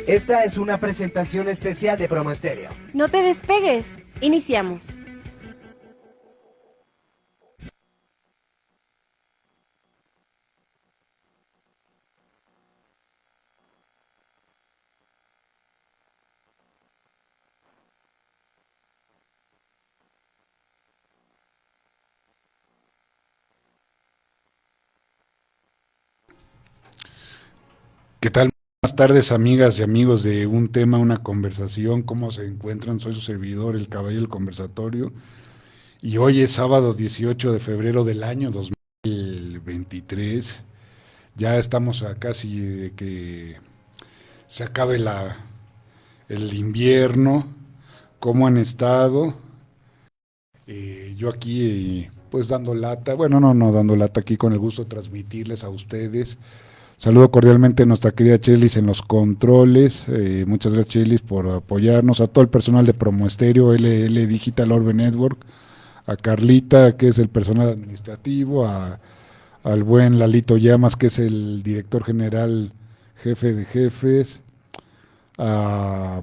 Esta es una presentación especial de Promo Estéreo. No te despegues. Iniciamos. ¿Qué tal? Buenas tardes, amigas y amigos de Un Tema, una Conversación. ¿Cómo se encuentran? Soy su servidor, el Caballero del Conversatorio. Y hoy es sábado 18 de febrero del año 2023. Ya estamos a casi de que se acabe el invierno. ¿Cómo han estado? Yo aquí, pues dando lata. Bueno, no dando lata, aquí con el gusto de transmitirles a ustedes. Saludo cordialmente a nuestra querida Chelis en los controles. Muchas gracias, Chelis, por apoyarnos. A todo el personal de Promo Estéreo, LL Digital Orbe Network. A Carlita, que es el personal administrativo. Al buen Lalito Llamas, que es el director general, jefe de jefes. A,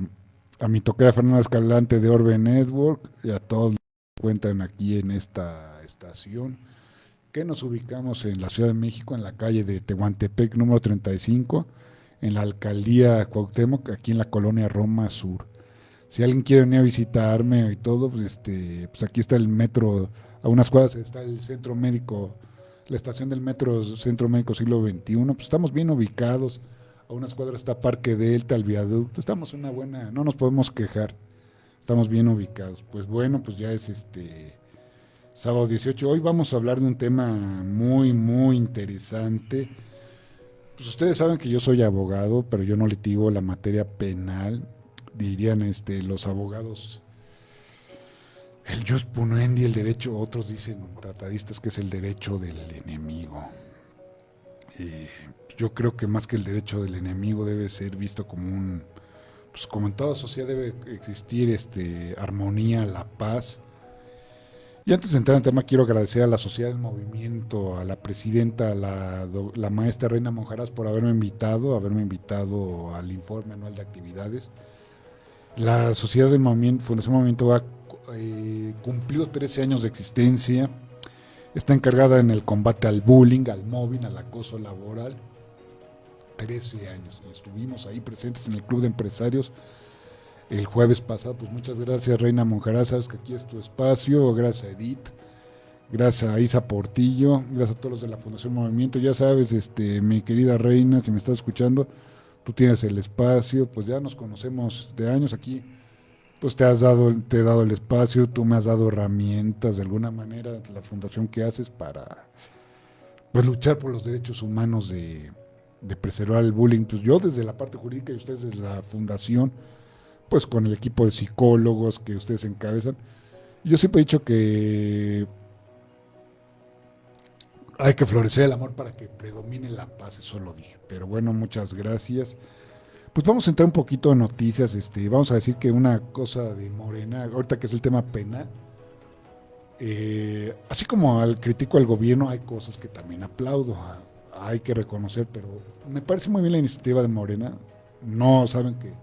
a mi tocaya Fernanda Escalante de Orbe Network. Y a todos los que se encuentran aquí en esta estación, que nos ubicamos en la Ciudad de México, en la calle de Tehuantepec número 35, en la alcaldía Cuauhtémoc, aquí en la colonia Roma Sur. Si alguien quiere venir a visitarme y todo, pues aquí está el metro, a unas cuadras está el centro médico, la estación del metro Centro Médico Siglo XXI, pues estamos bien ubicados, a unas cuadras está Parque Delta, el viaducto, estamos en una buena, no nos podemos quejar, estamos bien ubicados. Pues bueno, pues ya es sábado 18. Hoy vamos a hablar de un tema muy interesante. Pues ustedes saben que yo soy abogado, pero yo no litigo la materia penal. Dirían los abogados, el jus puniendi, el derecho, otros dicen tratadistas que es el derecho del enemigo. Yo creo que más que el derecho del enemigo debe ser visto como pues como en toda sociedad debe existir armonía, la paz. Y antes de entrar en el tema, quiero agradecer a la Sociedad del Movimiento, a la presidenta, a la maestra Reina Monjaras por haberme invitado al informe anual de actividades. La Sociedad del Movimiento, Fundación Movimiento cumplió 13 años de existencia, está encargada en el combate al bullying, al mobbing, al acoso laboral. 13 años, y estuvimos ahí presentes en el Club de Empresarios el jueves pasado. Pues muchas gracias, Reina Monjaras, sabes que aquí es tu espacio. Gracias a Edith, gracias a Isa Portillo, gracias a todos los de la Fundación Movimiento. Ya sabes, mi querida Reina, si me estás escuchando, tú tienes el espacio, pues ya nos conocemos de años aquí, pues te he dado el espacio, tú me has dado herramientas de alguna manera, la fundación que haces para pues luchar por los derechos humanos de preservar el bullying. Pues yo desde la parte jurídica y ustedes desde la fundación, pues con el equipo de psicólogos que ustedes encabezan. Yo siempre he dicho que hay que florecer el amor para que predomine la paz, eso lo dije. Pero bueno, muchas gracias. Pues vamos a entrar un poquito en noticias, vamos a decir que una cosa de Morena, ahorita que es el tema penal, así como critico al gobierno, hay cosas que también aplaudo, hay que reconocer, pero me parece muy bien la iniciativa de Morena. No saben que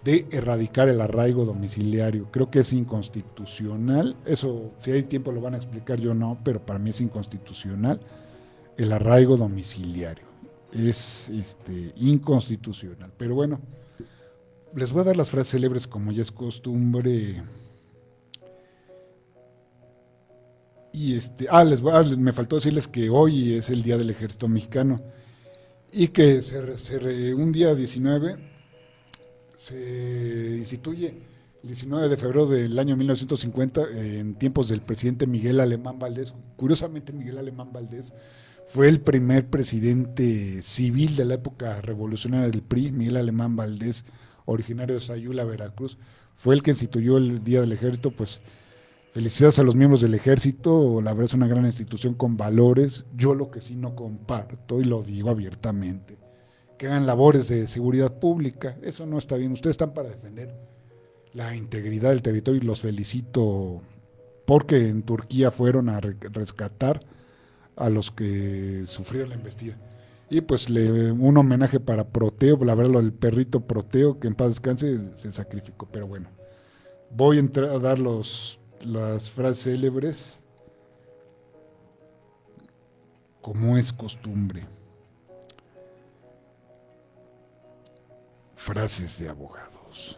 de erradicar el arraigo domiciliario. Creo que es inconstitucional. Eso, si hay tiempo lo van a explicar, yo no, pero para mí es inconstitucional el arraigo domiciliario. Es inconstitucional. Pero bueno, les voy a dar las frases célebres como ya es costumbre. Y me faltó decirles que hoy es el Día del Ejército Mexicano y que un día 19 se instituye el 19 de febrero del año 1950 en tiempos del presidente Miguel Alemán Valdés. Curiosamente, Miguel Alemán Valdés fue el primer presidente civil de la época revolucionaria del PRI. Miguel Alemán Valdés, originario de Sayula, Veracruz, fue el que instituyó el Día del Ejército. Pues felicidades a los miembros del ejército, la verdad es una gran institución con valores. Yo lo que sí no comparto, y lo digo abiertamente, que hagan labores de seguridad pública, eso no está bien. Ustedes están para defender la integridad del territorio y los felicito porque en Turquía fueron a rescatar a los que sufrieron la embestida. Y pues un homenaje para Proteo, la verdad, el perrito Proteo, que en paz descanse, se sacrificó. Pero bueno, voy a dar las frases célebres, como es costumbre. Frases de abogados.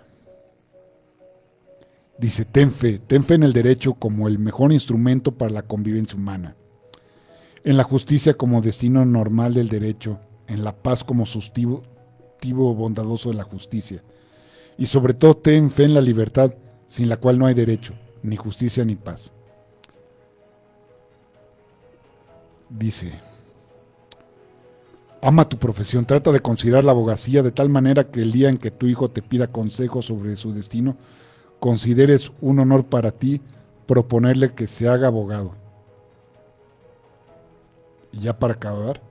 Dice, ten fe en el derecho como el mejor instrumento para la convivencia humana, en la justicia como destino normal del derecho, en la paz como sustantivo bondadoso de la justicia, y sobre todo ten fe en la libertad, sin la cual no hay derecho, ni justicia ni paz. Dice, ama tu profesión, trata de considerar la abogacía de tal manera que el día en que tu hijo te pida consejo sobre su destino, consideres un honor para ti proponerle que se haga abogado. Y ya para acabar,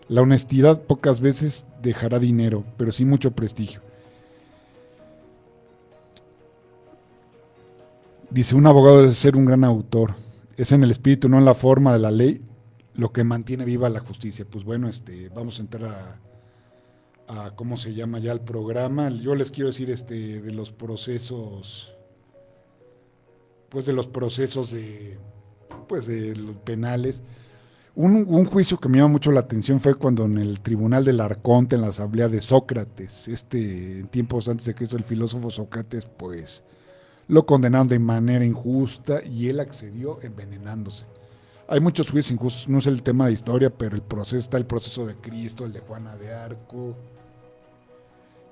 la honestidad pocas veces dejará dinero, pero sí mucho prestigio. Dice, un abogado debe ser un gran autor. Es en el espíritu, no en la forma de la ley, lo que mantiene viva la justicia. Pues bueno, vamos a entrar a cómo se llama ya el programa. Yo les quiero decir de los procesos, pues de los procesos de los penales. Un juicio que me llama mucho la atención fue cuando en el tribunal del Arconte, en la asamblea de Sócrates, en tiempos antes de Cristo, el filósofo Sócrates, pues lo condenaron de manera injusta y él accedió envenenándose. Hay muchos juicios injustos, no es el tema de historia, pero está el proceso de Cristo, el de Juana de Arco,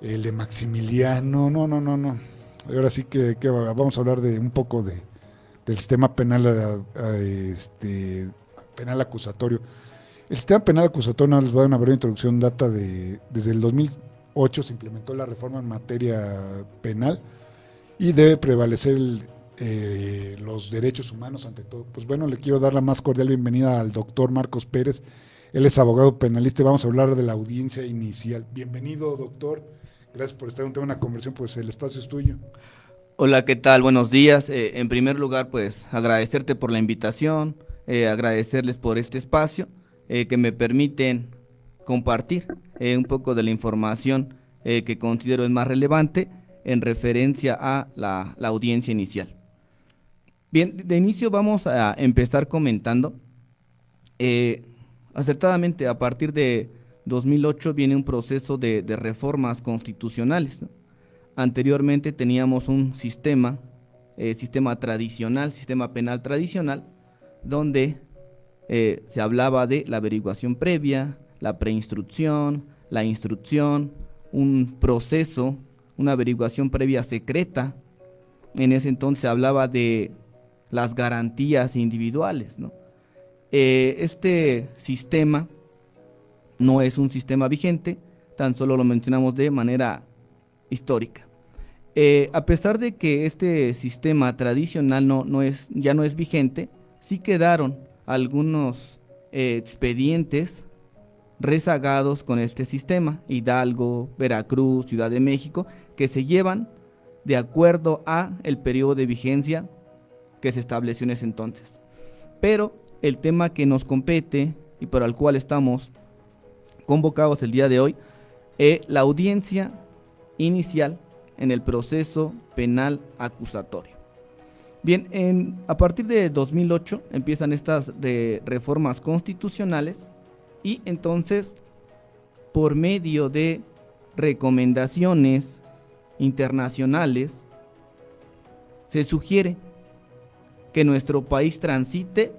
el de Maximiliano, no. Ahora sí que vamos a hablar de un poco del sistema penal, penal acusatorio. El sistema penal acusatorio, no les voy a dar una breve introducción, data desde el 2008 se implementó la reforma en materia penal y debe prevalecer los derechos humanos ante todo. Pues bueno, le quiero dar la más cordial bienvenida al doctor Marcos Pérez. Él es abogado penalista y vamos a hablar de la audiencia inicial. Bienvenido, doctor. Gracias por estar en una conversación, pues el espacio es tuyo. Hola, ¿qué tal? Buenos días. En primer lugar, pues agradecerte por la invitación, agradecerles por este espacio que me permiten compartir un poco de la información que considero es más relevante en referencia a la audiencia inicial. Bien, de inicio vamos a empezar comentando, acertadamente a partir de 2008 viene un proceso de reformas constitucionales, ¿no? Anteriormente teníamos un sistema tradicional, sistema penal tradicional, donde se hablaba de la averiguación previa, la preinstrucción, la instrucción, un proceso, una averiguación previa secreta. En ese entonces se hablaba de las garantías individuales, ¿no? Este sistema no es un sistema vigente, tan solo lo mencionamos de manera histórica. A pesar de que este sistema tradicional ya no es vigente, sí quedaron algunos expedientes rezagados con este sistema, Hidalgo, Veracruz, Ciudad de México, que se llevan de acuerdo a el periodo de vigencia que se estableció en ese entonces. Pero el tema que nos compete y por el cual estamos convocados el día de hoy, la audiencia inicial en el proceso penal acusatorio. Bien, a partir de 2008 empiezan estas reformas constitucionales y entonces por medio de recomendaciones internacionales se sugiere que nuestro país transite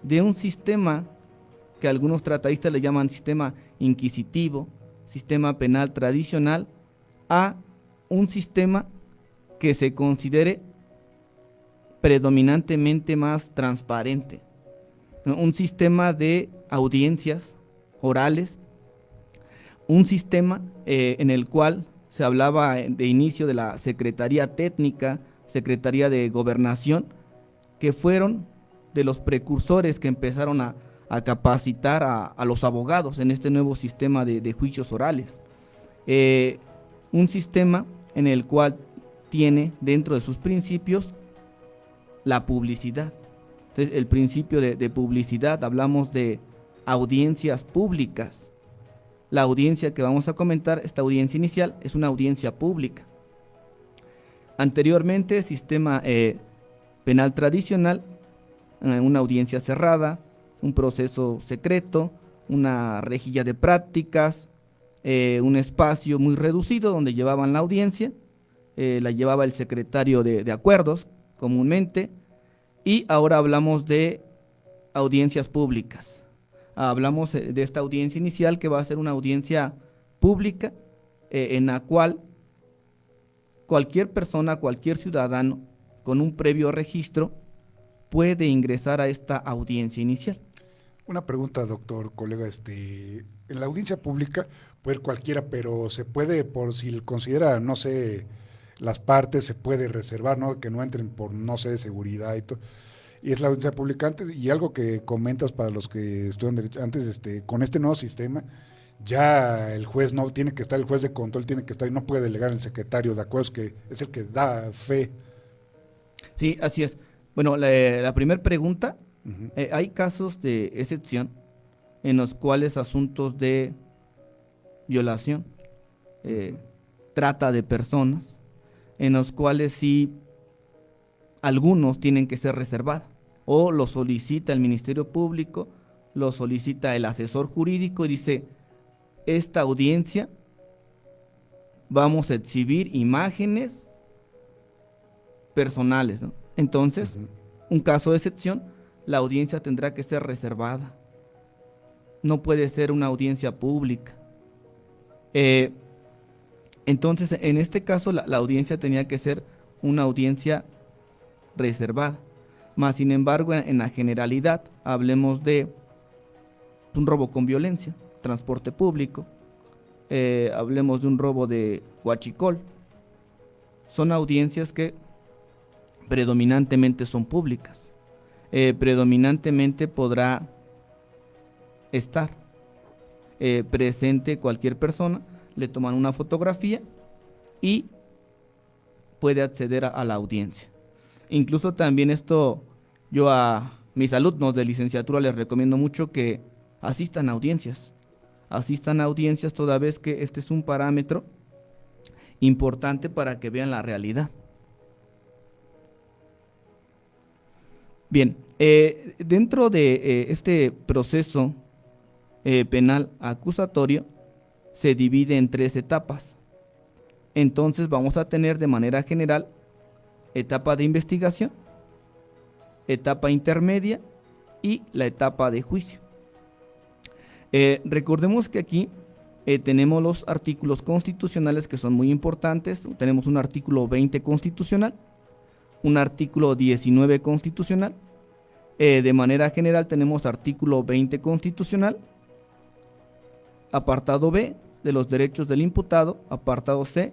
de un sistema que algunos tratadistas le llaman sistema inquisitivo, sistema penal tradicional, a un sistema que se considere predominantemente más transparente, ¿no? Un sistema de audiencias orales, un sistema en el cual se hablaba de inicio de la Secretaría Técnica, Secretaría de Gobernación, que fueron de los precursores que empezaron a capacitar a los abogados en este nuevo sistema de juicios orales. Un sistema en el cual tiene dentro de sus principios la publicidad. Entonces, el principio de publicidad, hablamos de audiencias públicas, La audiencia que vamos a comentar, esta audiencia inicial, es una audiencia pública. Anteriormente, sistema penal tradicional, una audiencia cerrada, un proceso secreto, una rejilla de prácticas, un espacio muy reducido donde llevaban la audiencia, la llevaba el secretario de acuerdos comúnmente, y ahora hablamos de audiencias públicas. Hablamos de esta audiencia inicial que va a ser una audiencia pública en la cual cualquier persona, cualquier ciudadano con un previo registro puede ingresar a esta audiencia inicial. Una pregunta, doctor, colega, en la audiencia pública puede ir cualquiera, pero se puede, por si considera, no sé, las partes, se puede reservar, ¿no? Que no entren por, no sé, seguridad y todo. Y es la audiencia pública antes, y algo que comentas para los que estudian derecho, antes, con este nuevo sistema, ya el juez no tiene que estar, el juez de control tiene que estar, y no puede delegar el secretario de acuerdos, que es el que da fe. Sí, así es. Bueno, la primera pregunta, Uh-huh. hay casos de excepción en los cuales asuntos de violación, trata de personas, en los cuales sí algunos tienen que ser reservados, o lo solicita el Ministerio Público, lo solicita el asesor jurídico y dice, esta audiencia vamos a exhibir imágenes personales, ¿no? Entonces, Uh-huh. un caso de excepción, la audiencia tendrá que ser reservada. No puede ser una audiencia pública. Entonces, en este caso, la audiencia tenía que ser una audiencia reservada. Más sin embargo, en la generalidad, hablemos de un robo con violencia, transporte público, hablemos de un robo de huachicol. Son audiencias que predominantemente son públicas. Predominantemente podrá estar presente cualquier persona, le toman una fotografía y puede acceder a la audiencia. Incluso también esto, yo a mis alumnos de licenciatura les recomiendo mucho que asistan a audiencias toda vez que este es un parámetro importante para que vean la realidad. Bien, dentro de este proceso penal acusatorio se divide en 3 etapas. Entonces vamos a tener de manera general etapa de investigación, etapa intermedia y la etapa de juicio. Recordemos que aquí tenemos los artículos constitucionales que son muy importantes. Tenemos un artículo 20 constitucional, un artículo 19 constitucional. De manera general tenemos artículo 20 constitucional, apartado B de los derechos del imputado, apartado C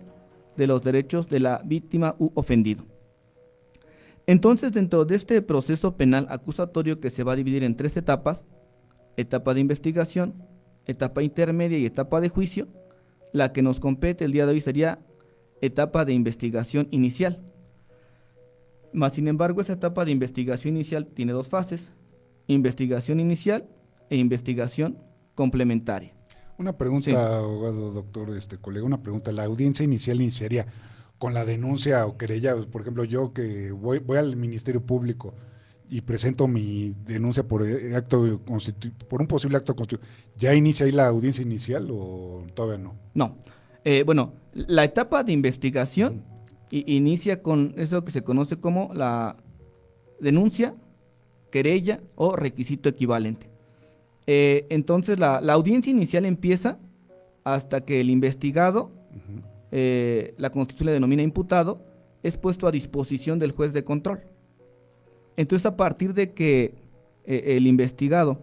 de los derechos de la víctima u ofendido. Entonces, dentro de este proceso penal acusatorio que se va a dividir en 3 etapas, etapa de investigación, etapa intermedia y etapa de juicio, la que nos compete el día de hoy sería etapa de investigación inicial. Más sin embargo, esta etapa de investigación inicial tiene 2 fases, investigación inicial e investigación complementaria. Una pregunta, sí. Abogado, doctor, colega, una pregunta. ¿La audiencia inicial iniciaría con la denuncia o querella? Por ejemplo, yo que voy al Ministerio Público y presento mi denuncia por por un posible acto constitutivo, ¿ya inicia ahí la audiencia inicial o todavía no? No. Bueno, la etapa de investigación inicia con eso que se conoce como la denuncia, querella o requisito equivalente. Entonces la audiencia inicial empieza hasta que el investigado, la Constitución le denomina imputado, es puesto a disposición del juez de control. Entonces, a partir de que el investigado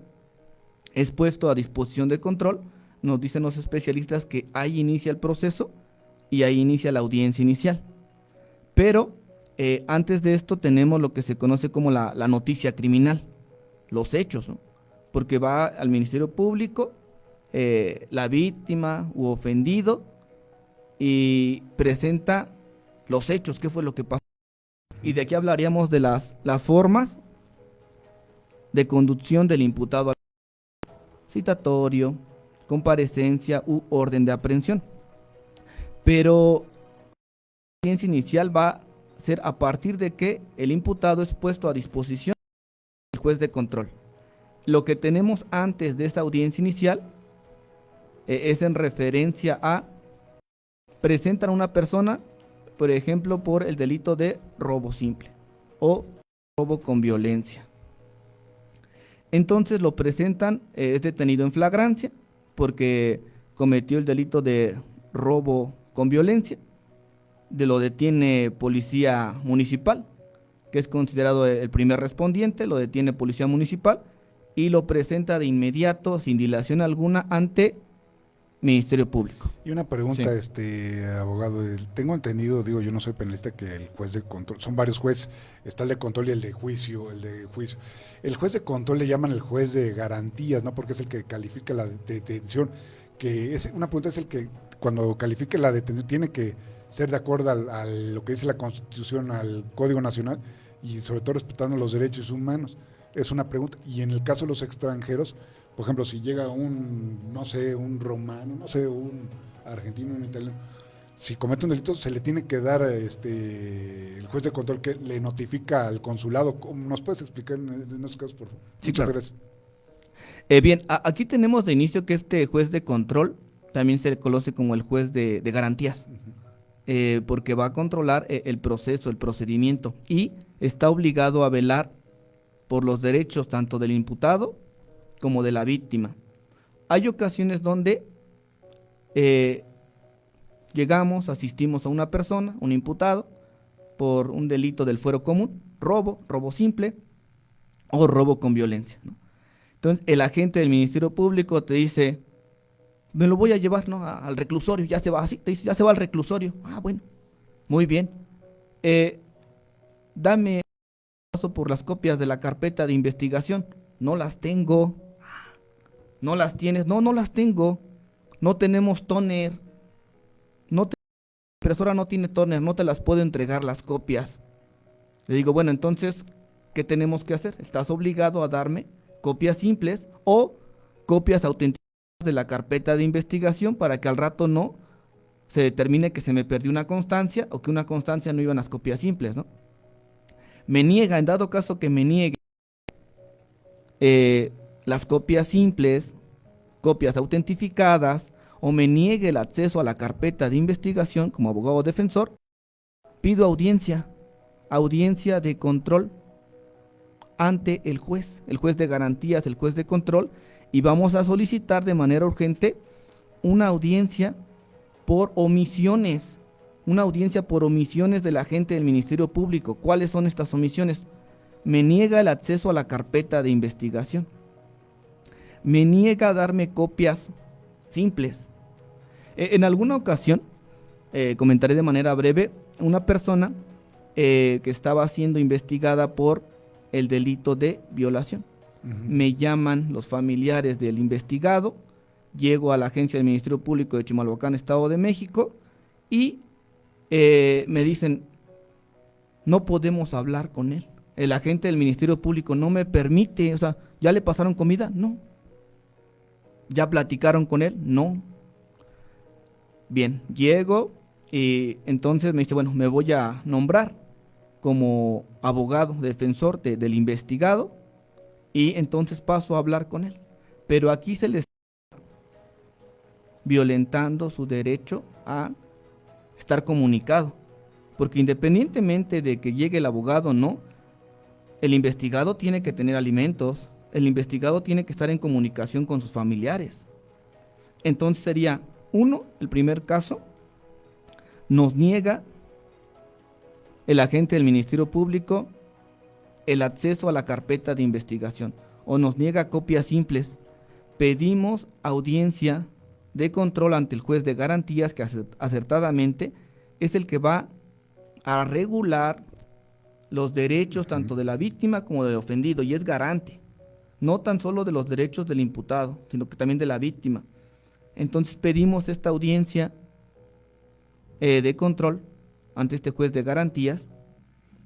es puesto a disposición de control, nos dicen los especialistas que ahí inicia el proceso y ahí inicia la audiencia inicial. Pero antes de esto tenemos lo que se conoce como la noticia criminal, los hechos, ¿no? Porque va al Ministerio Público, la víctima u ofendido, y presenta los hechos, qué fue lo que pasó. Y de aquí hablaríamos de las formas de conducción del imputado: citatorio, comparecencia u orden de aprehensión. Pero la audiencia inicial va a ser a partir de que el imputado es puesto a disposición del juez de control. Lo que tenemos antes de esta audiencia inicial es en referencia a presentan a una persona, por ejemplo, por el delito de robo simple o robo con violencia. Entonces lo presentan, es detenido en flagrancia porque cometió el delito de robo con violencia, lo detiene policía municipal, que es considerado el primer respondiente, lo detiene policía municipal y lo presenta de inmediato, sin dilación alguna, ante Ministerio Público. Y una pregunta, Sí. Abogado, tengo entendido, digo, yo no soy penalista, que el juez de control, son varios jueces, está el de control y el de juicio, El juez de control le llaman el juez de garantías, ¿no? Porque es el que califica la detención, que es una pregunta, es el que cuando califique la detención tiene que ser de acuerdo a lo que dice la Constitución, al Código Nacional, y sobre todo respetando los derechos humanos. Es una pregunta. Y en el caso de los extranjeros, por ejemplo, si llega no sé, un romano, no sé, un argentino, un italiano, si comete un delito, se le tiene que dar el juez de control que le notifica al consulado. ¿Nos puedes explicar en esos casos, por favor? Sí, Muchas claro. gracias. Bien, aquí tenemos de inicio que este juez de control también se le conoce como el juez de garantías, porque va a controlar el proceso, el procedimiento, y está obligado a velar por los derechos tanto del imputado como de la víctima. Hay ocasiones donde asistimos a una persona, un imputado, por un delito del fuero común, robo simple o robo con violencia, ¿no? Entonces el agente del Ministerio Público te dice, me lo voy a llevar, ¿no?, al reclusorio, ya se va, así te dice, ya se va al reclusorio. Ah, bueno, muy bien. Dame paso por las copias de la carpeta de investigación. No las tengo. ¿No las tienes? No, no las tengo. No tenemos tóner. La impresora no tiene tóner, no te las puedo entregar las copias. Le digo, bueno, entonces, ¿qué tenemos que hacer? Estás obligado a darme copias simples o copias autenticadas de la carpeta de investigación para que al rato no se determine que se me perdió una constancia o que una constancia no iban las copias simples, ¿no? Me niega, en dado caso que me niegue las copias simples, copias autentificadas, o me niegue el acceso a la carpeta de investigación como abogado defensor, pido audiencia de control ante el juez de garantías, el juez de control, y vamos a solicitar de manera urgente una audiencia por omisiones, del agente del Ministerio Público. ¿Cuáles son estas omisiones? Me niega el acceso a la carpeta de investigación, me niega a darme copias simples. En alguna ocasión, comentaré de manera breve, una persona que estaba siendo investigada por el delito de violación. Me llaman los familiares del investigado, llego a la agencia del Ministerio Público de Chimalhuacán, Estado de México, y me dicen, no podemos hablar con él. El agente del Ministerio Público no me permite, o sea, ¿ya le pasaron comida? No. ¿Ya platicaron con él? No. Bien, llego y entonces me dice, bueno, me voy a nombrar como abogado defensor del investigado, y entonces paso a hablar con él. Pero aquí se le está violentando su derecho a estar comunicado, porque independientemente de que llegue el abogado o no, el investigado tiene que tener alimentos, el investigado tiene que estar en comunicación con sus familiares. Entonces sería, el primer caso, nos niega el agente del Ministerio Público el acceso a la carpeta de investigación, o nos niega copias simples. Pedimos audiencia de control ante el juez de garantías, que acertadamente es el que va a regular los derechos tanto de la víctima como del ofendido, y es garante, no tan solo de los derechos del imputado, sino que también de la víctima. Entonces pedimos esta audiencia de control ante este juez de garantías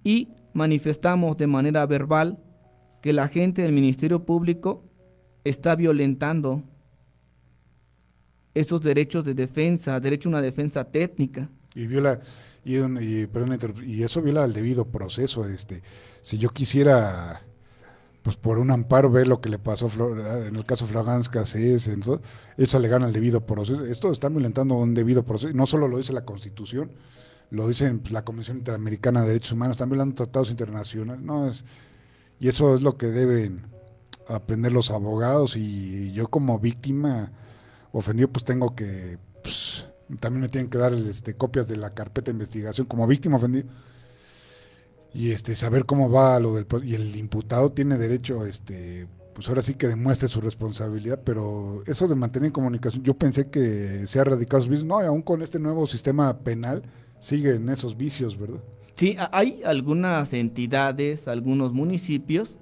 y manifestamos de manera verbal que el agente del Ministerio Público está violentando esos derechos de defensa, derecho a una defensa técnica. Y viola, y eso viola el debido proceso. Si yo quisiera, pues por un amparo, ver lo que le pasó en el caso Florence Cassés, eso le gana el debido proceso. Esto está violentando un debido proceso, y no solo lo dice la Constitución, lo dice la Comisión Interamericana de Derechos Humanos, están violando tratados internacionales, y eso es lo que deben aprender los abogados, y yo como víctima ofendido, pues tengo que, pues, también me tienen que dar copias de la carpeta de investigación como víctima ofendido, y saber cómo va y el imputado tiene derecho, pues ahora sí que demuestre su responsabilidad, pero eso de mantener en comunicación, yo pensé que se ha erradicado esos vicios, no, y aún con este nuevo sistema penal siguen esos vicios, ¿verdad? Sí, hay algunas entidades, algunos municipios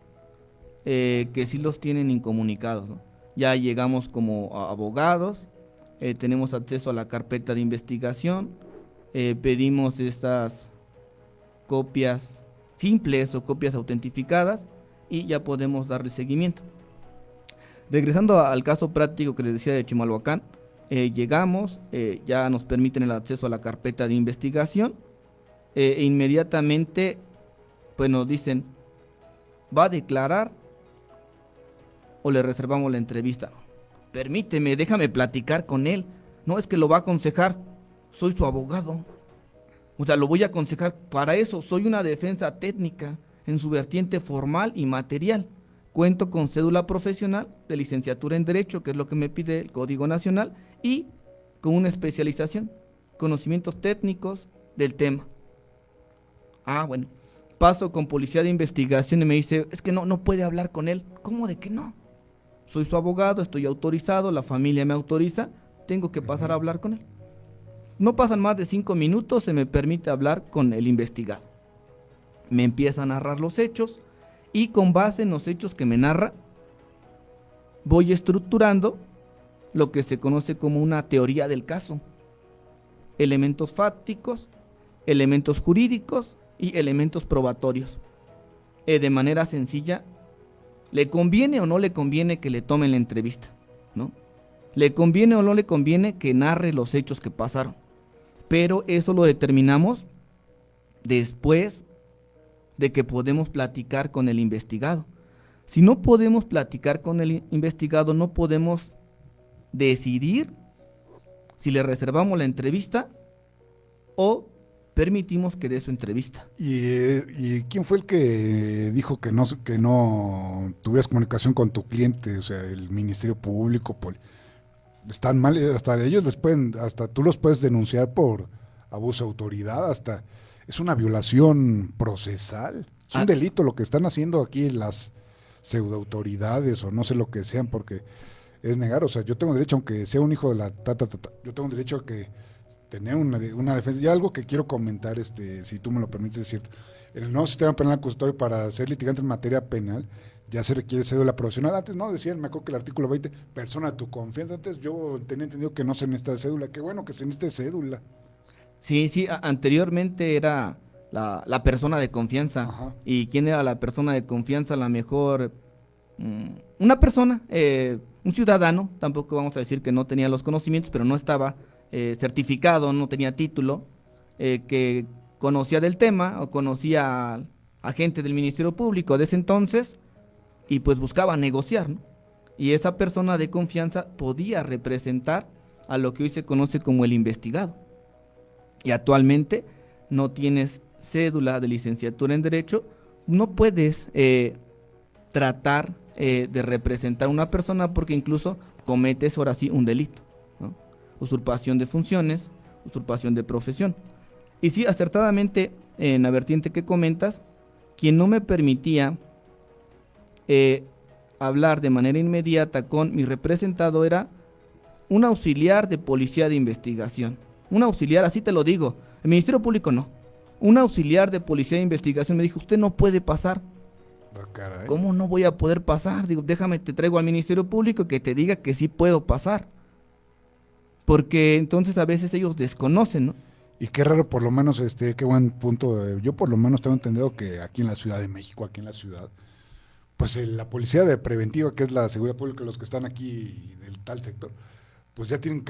que sí los tienen incomunicados, ¿no? Ya llegamos como abogados, tenemos acceso a la carpeta de investigación, pedimos estas copias simples o copias autentificadas y ya podemos darle seguimiento. Regresando al caso práctico que les decía de Chimalhuacán, llegamos, ya nos permiten el acceso a la carpeta de investigación, e inmediatamente pues nos dicen, ¿va a declarar o le reservamos la entrevista? Permíteme, déjame platicar con él. No, es que lo va a aconsejar, soy su abogado. O sea, lo voy a aconsejar, para eso soy una defensa técnica en su vertiente formal y material. Cuento con cédula profesional de licenciatura en Derecho, que es lo que me pide el Código Nacional, y con una especialización, conocimientos técnicos del tema. Bueno, paso con policía de investigación y me dice, es que no puede hablar con él. ¿Cómo de que no? Soy su abogado, estoy autorizado, la familia me autoriza, tengo que pasar a hablar con él. No pasan más de 5 minutos, se me permite hablar con el investigado. Me empieza a narrar los hechos y con base en los hechos que me narra, voy estructurando lo que se conoce como una teoría del caso. Elementos fácticos, elementos jurídicos y elementos probatorios. De manera sencilla, ¿le conviene o no le conviene que le tomen la entrevista? ¿No? ¿Le conviene o no le conviene que narre los hechos que pasaron? Pero eso lo determinamos después de que podemos platicar con el investigado. Si no podemos platicar con el investigado, no podemos decidir si le reservamos la entrevista o permitimos que dé su entrevista. ¿Y quién fue el que dijo que no tuvieras comunicación con tu cliente? O sea, el Ministerio Público, están mal, hasta ellos hasta tú los puedes denunciar por abuso de autoridad, hasta es una violación procesal, es un delito lo que están haciendo aquí las pseudoautoridades o no sé lo que sean, porque es negar, o sea, yo tengo derecho, aunque sea un hijo de la yo tengo derecho a que tener una defensa. Y algo que quiero comentar, si tú me lo permites, es cierto, en el nuevo sistema penal acusatorio, para ser litigante en materia penal, ya se requiere cédula profesional. Antes no decían, me acuerdo que el artículo 20, persona de tu confianza. Antes yo tenía entendido que no se necesita cédula. Qué bueno que se necesite cédula. Sí, anteriormente era la persona de confianza. Ajá. ¿Y quién era la persona de confianza? A lo mejor una persona, un ciudadano, tampoco vamos a decir que no tenía los conocimientos, pero no estaba certificado, no tenía título, que conocía del tema o conocía a gente del Ministerio Público de ese entonces y pues buscaba negociar, ¿no? Y esa persona de confianza podía representar a lo que hoy se conoce como el investigado. Y actualmente no tienes cédula de licenciatura en Derecho, no puedes tratar de representar a una persona porque incluso cometes ahora sí un delito, ¿no? Usurpación de funciones, usurpación de profesión. Y sí, acertadamente, en la vertiente que comentas, quien no me permitía hablar de manera inmediata con mi representado era un auxiliar de policía de investigación. Un auxiliar, así te lo digo, el Ministerio Público no. Un auxiliar de policía de investigación me dijo, usted no puede pasar. Caray. ¿Cómo no voy a poder pasar? Digo, déjame, te traigo al Ministerio Público que te diga que sí puedo pasar. Porque entonces a veces ellos desconocen, ¿no? Y qué raro, por lo menos, qué buen punto. Yo por lo menos tengo entendido que aquí en la Ciudad de México, aquí en la ciudad, pues la policía de preventiva, que es la seguridad pública, los que están aquí del tal sector, pues ya tienen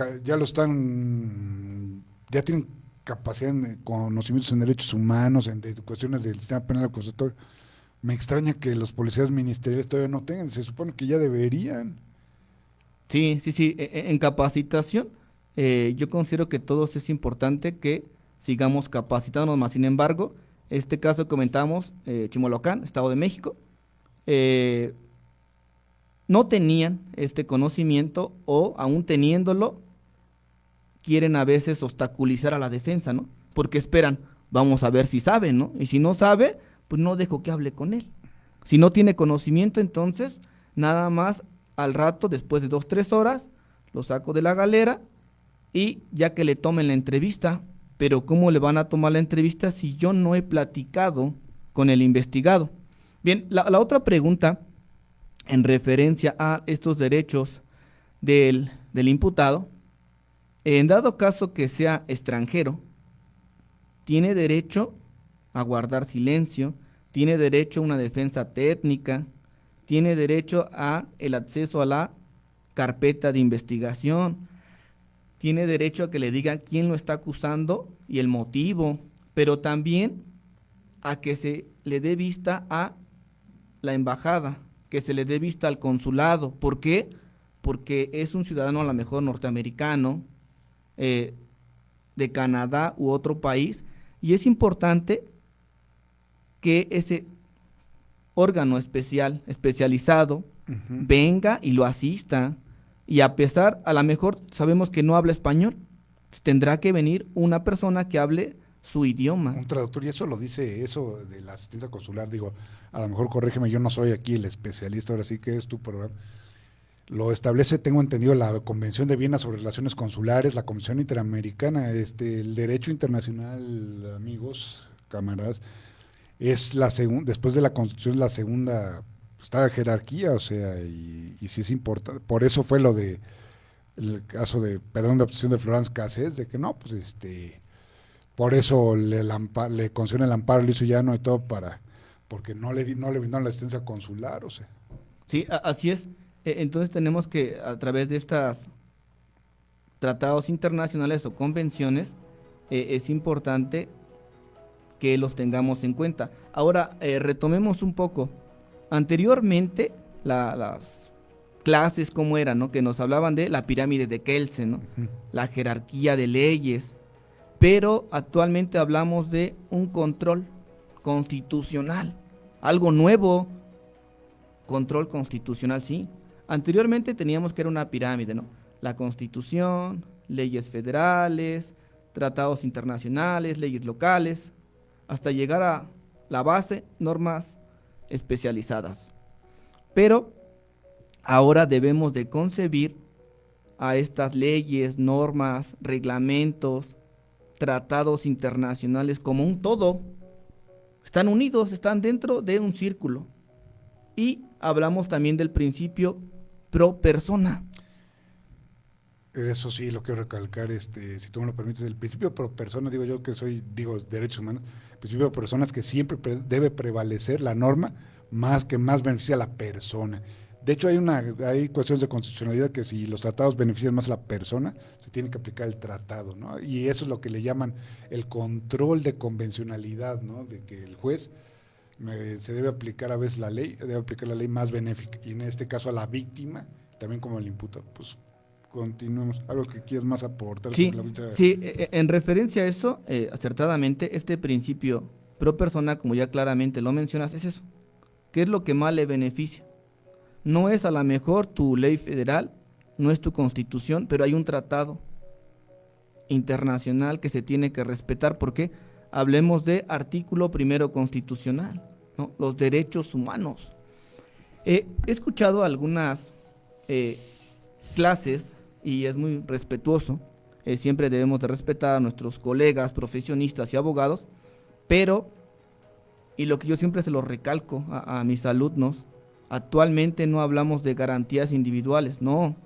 capacidad, conocimientos en derechos humanos, en cuestiones del sistema penal acusatorio. Me extraña que los policías ministeriales todavía no tengan, se supone que ya deberían. Sí, sí, sí, en capacitación, yo considero que todos es importante que sigamos capacitándonos más. Sin embargo, este caso que comentamos, Chimalhuacán, Estado de México, eh, no tenían este conocimiento o aún teniéndolo, quieren a veces obstaculizar a la defensa, ¿no? Porque esperan, vamos a ver si sabe, ¿no? Y si no sabe, pues no dejo que hable con él. Si no tiene conocimiento, entonces nada más al rato, después de 2, 3 horas, lo saco de la galera y ya que le tomen la entrevista, pero ¿cómo le van a tomar la entrevista si yo no he platicado con el investigado? Bien, la otra pregunta en referencia a estos derechos del imputado, en dado caso que sea extranjero, tiene derecho a guardar silencio, tiene derecho a una defensa técnica, tiene derecho a el acceso a la carpeta de investigación, tiene derecho a que le digan quién lo está acusando y el motivo, pero también a que se le dé vista a la embajada, que se le dé vista al consulado. ¿Por qué? Porque es un ciudadano a lo mejor norteamericano, de Canadá u otro país, y es importante que ese órgano especializado, venga y lo asista, y a pesar, a lo mejor sabemos que no habla español, tendrá que venir una persona que hable su idioma. Un traductor, y eso lo dice, eso de la asistencia consular, digo, a lo mejor corrígeme, yo no soy aquí el especialista, ahora sí que es tu programa. Lo establece, tengo entendido, la Convención de Viena sobre Relaciones Consulares, la Convención Interamericana, el derecho internacional, amigos, camaradas, es la segunda, después de la Constitución, la segunda, está la jerarquía, o sea, y sí es importante, por eso fue lo de, el caso de, perdón, de obtención de Florence Cassés, de que no, pues por eso le concedió el amparo a Luis Llano y todo porque no le brindaron la asistencia consular, o sea. Sí, así es. Entonces tenemos que, a través de estos tratados internacionales o convenciones, es importante que los tengamos en cuenta. Ahora, retomemos un poco. Anteriormente, las clases como eran, ¿no? Que nos hablaban de la pirámide de Kelsen, ¿no? La jerarquía de leyes, pero actualmente hablamos de un control constitucional, algo nuevo, control constitucional, sí. Anteriormente teníamos que era una pirámide, ¿no? La Constitución, leyes federales, tratados internacionales, leyes locales, hasta llegar a la base, normas especializadas. Pero ahora debemos de concebir a estas leyes, normas, reglamentos, tratados internacionales como un todo. Están unidos, están dentro de un círculo. Y hablamos también del principio pro persona. Eso sí, lo quiero recalcar, si tú me lo permites, el principio pro persona, digo yo que digo, derechos humanos, el principio pro persona es que siempre debe prevalecer la norma más beneficia a la persona. De hecho, hay cuestiones de constitucionalidad que si los tratados benefician más a la persona, se tiene que aplicar el tratado, ¿no? Y eso es lo que le llaman el control de convencionalidad, ¿no? De que el juez se debe aplicar a veces debe aplicar la ley más benéfica, y en este caso a la víctima, también como el imputado. Pues continuemos. ¿Algo que quieras más aportar? Sí, sí, en referencia a eso, acertadamente, este principio pro persona, como ya claramente lo mencionas, es eso. ¿Qué es lo que más le beneficia? No es a lo mejor tu ley federal, no es tu constitución, pero hay un tratado internacional que se tiene que respetar. ¿Por qué? Hablemos de artículo primero constitucional, ¿no? Los derechos humanos. He escuchado algunas clases y es muy respetuoso. Siempre debemos de respetar a nuestros colegas, profesionistas y abogados, pero, y lo que yo siempre se lo recalco a mis alumnos, actualmente no hablamos de garantías individuales, no.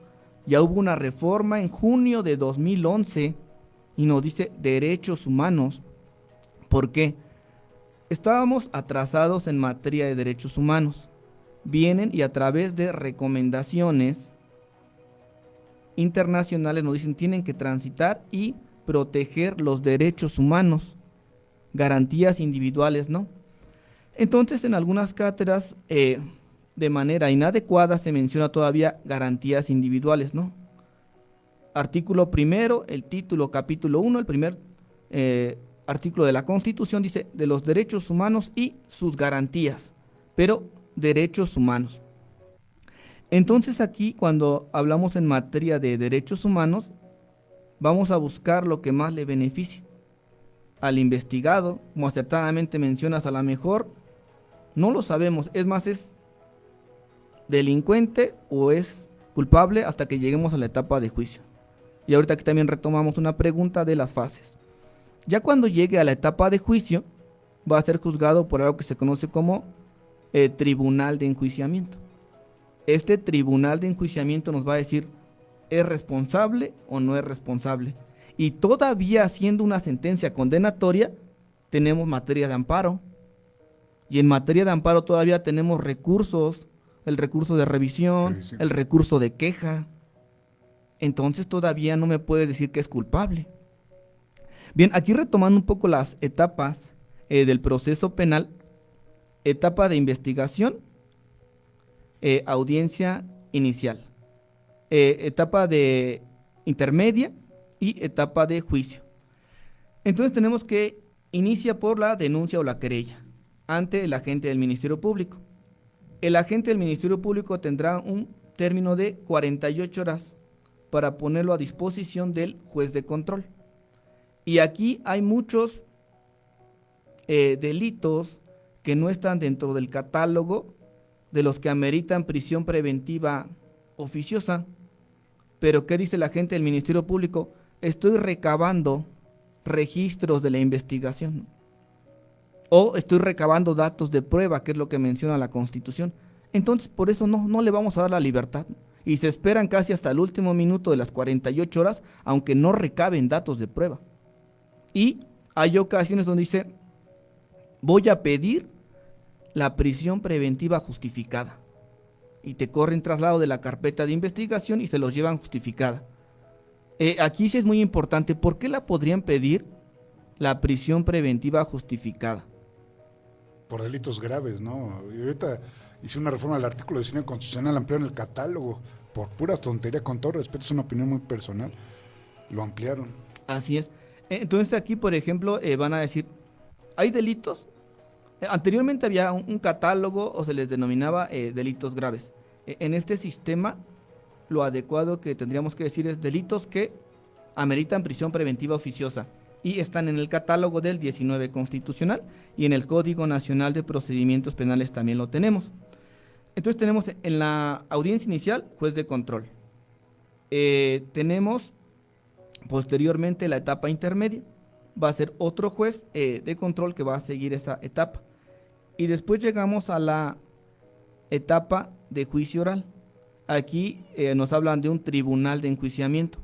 Ya hubo una reforma en junio de 2011 y nos dice derechos humanos. ¿Por qué? Estábamos atrasados en materia de derechos humanos. Vienen y a través de recomendaciones internacionales nos dicen tienen que transitar y proteger los derechos humanos, garantías individuales, ¿no? Entonces, en algunas cátedras, de manera inadecuada, se menciona todavía garantías individuales, ¿no? Artículo primero, el título, capítulo 1, el primer artículo de la Constitución dice de los derechos humanos y sus garantías, pero derechos humanos. Entonces aquí, cuando hablamos en materia de derechos humanos, vamos a buscar lo que más le beneficie al investigado. Como acertadamente mencionas, a lo mejor no lo sabemos, es más, es delincuente o es culpable hasta que lleguemos a la etapa de juicio. Y ahorita aquí también retomamos una pregunta de las fases. Ya cuando llegue a la etapa de juicio, va a ser juzgado por algo que se conoce como tribunal de enjuiciamiento. Este tribunal de enjuiciamiento nos va a decir, ¿es responsable o no es responsable? Y todavía haciendo una sentencia condenatoria, tenemos materia de amparo. Y en materia de amparo todavía tenemos recursos, el recurso de revisión, el recurso de queja. Entonces todavía no me puedes decir que es culpable. Bien, aquí retomando un poco las etapas del proceso penal, etapa de investigación, audiencia inicial, etapa de intermedia y etapa de juicio. Entonces tenemos que inicia por la denuncia o la querella ante el agente del Ministerio Público. El agente del Ministerio Público tendrá un término de 48 horas para ponerlo a disposición del juez de control. Y aquí hay muchos delitos que no están dentro del catálogo de los que ameritan prisión preventiva oficiosa. Pero ¿qué dice el agente del Ministerio Público? Estoy recabando registros de la investigación. O estoy recabando datos de prueba, que es lo que menciona la Constitución. Entonces, por eso no le vamos a dar la libertad. Y se esperan casi hasta el último minuto de las 48 horas, aunque no recaben datos de prueba. Y hay ocasiones donde dice, voy a pedir la prisión preventiva justificada. Y te corren traslado de la carpeta de investigación y se los llevan justificada. Aquí sí es muy importante, ¿por qué la podrían pedir la prisión preventiva justificada? Por delitos graves, ¿no? Y ahorita hice una reforma al artículo 19 constitucional, ampliaron el catálogo por pura tontería, con todo respeto, es una opinión muy personal, lo ampliaron. Así es. Entonces aquí, por ejemplo, van a decir, hay delitos. Anteriormente había un catálogo o se les denominaba delitos graves. En este sistema, lo adecuado que tendríamos que decir es delitos que ameritan prisión preventiva oficiosa y están en el catálogo del 19 constitucional y en el Código Nacional de Procedimientos Penales también lo tenemos. Entonces tenemos en la audiencia inicial, juez de control. Tenemos posteriormente la etapa intermedia, va a ser otro juez de control que va a seguir esa etapa. Y después llegamos a la etapa de juicio oral. Aquí nos hablan de un tribunal de enjuiciamiento.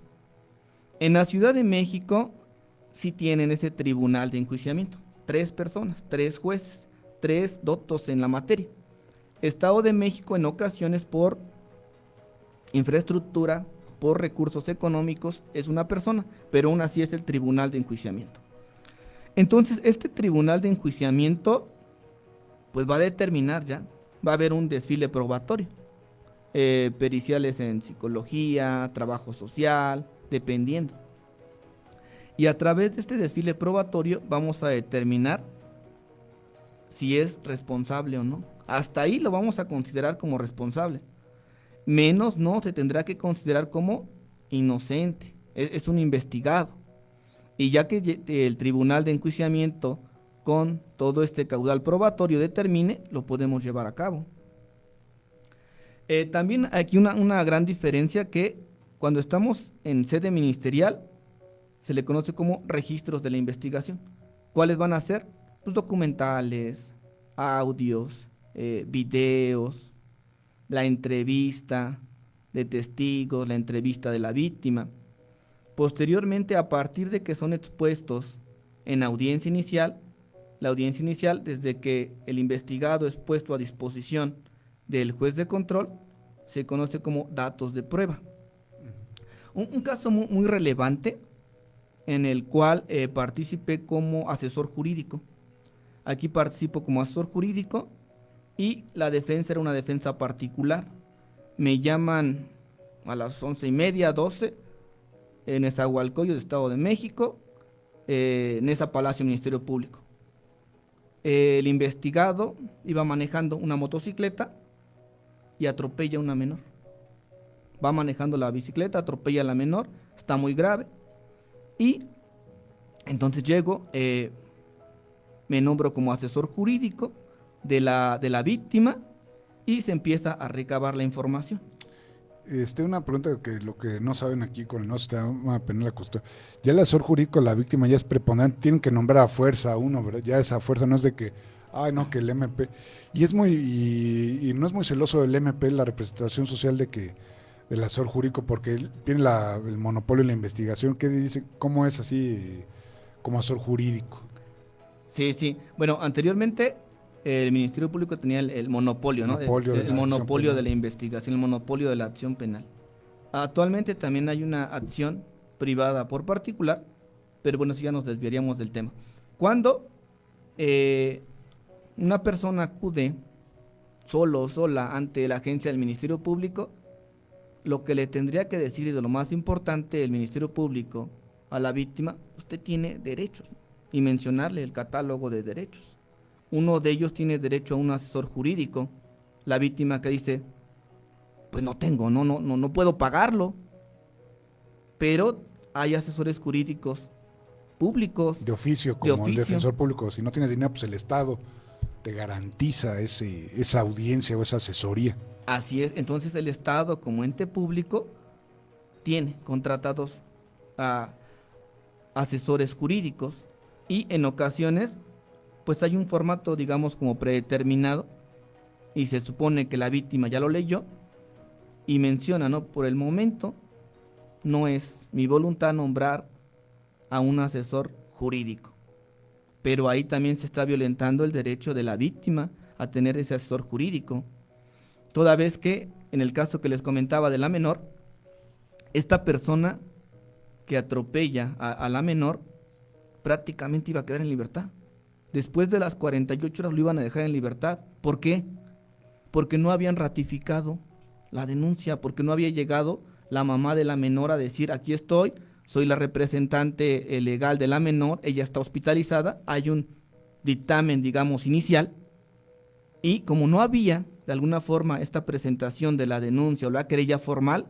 En la Ciudad de México sí tienen ese tribunal de enjuiciamiento. 3 personas, 3 jueces, 3 doctos en la materia. Estado de México en ocasiones por infraestructura, por recursos económicos, es una persona, pero aún así es el tribunal de enjuiciamiento. Entonces, este tribunal de enjuiciamiento, pues va a determinar ya, va a haber un desfile probatorio, periciales en psicología, trabajo social, dependiendo. Y a través de este desfile probatorio vamos a determinar si es responsable o no. Hasta ahí lo vamos a considerar como responsable. Menos no se tendrá que considerar como inocente, es un investigado. Y ya que el tribunal de enjuiciamiento con todo este caudal probatorio determine, lo podemos llevar a cabo. También aquí una gran diferencia que cuando estamos en sede ministerial se le conoce como registros de la investigación. ¿Cuáles van a ser? Pues documentales, audios, videos, la entrevista de testigos, la entrevista de la víctima. Posteriormente, a partir de que son expuestos en audiencia inicial, la audiencia inicial, desde que el investigado es puesto a disposición del juez de control, se conoce como datos de prueba. Un caso muy relevante en el cual participé como asesor jurídico. Aquí participo como asesor jurídico y la defensa era una defensa particular. Me llaman a las 11:30, 12, en Nezahualcóyotl, Estado de México, en esa Palacio Ministerio Público. El investigado iba manejando una motocicleta y atropella a una menor. Va manejando la bicicleta, atropella a la menor, está muy grave. Y entonces llego, me nombro como asesor jurídico de la víctima y se empieza a recabar la información. Una pregunta que lo que no saben aquí con el nuevo sistema penal acusatorio. Ya el asesor jurídico, la víctima ya es preponderante, tienen que nombrar a fuerza a uno, ¿verdad? Ya esa fuerza no es de que, ay no, que el MP. Y es y no es muy celoso el MP, la representación social del asesor jurídico, porque él tiene el monopolio de la investigación. ¿Qué dice? ¿Cómo es así como asesor jurídico? Sí. Bueno, anteriormente el Ministerio Público tenía el monopolio, ¿no? El monopolio de la investigación, el monopolio de la acción penal. Actualmente también hay una acción privada por particular, pero bueno, si ya nos desviaríamos del tema. Cuando una persona acude sola ante la agencia del Ministerio Público, lo que le tendría que decir, y de lo más importante, el Ministerio Público a la víctima, usted tiene derechos, y mencionarle el catálogo de derechos. Uno de ellos tiene derecho a un asesor jurídico. La víctima que dice, pues no tengo, no puedo pagarlo. Pero hay asesores jurídicos públicos. De oficio, como el defensor público. Si no tienes dinero, pues el Estado te garantiza esa audiencia o esa asesoría. Así es, entonces el Estado como ente público tiene contratados a asesores jurídicos y en ocasiones pues hay un formato, digamos, como predeterminado y se supone que la víctima ya lo leyó y menciona, ¿no? Por el momento no es mi voluntad nombrar a un asesor jurídico, pero ahí también se está violentando el derecho de la víctima a tener ese asesor jurídico, toda vez que en el caso que les comentaba de la menor, esta persona que atropella a la menor prácticamente iba a quedar en libertad. Después de las 48 horas lo iban a dejar en libertad. ¿Por qué? Porque no habían ratificado la denuncia, porque no había llegado la mamá de la menor a decir, aquí estoy, soy la representante legal de la menor, ella está hospitalizada, hay un dictamen, digamos, inicial, y como no había, de alguna forma, esta presentación de la denuncia o la querella formal,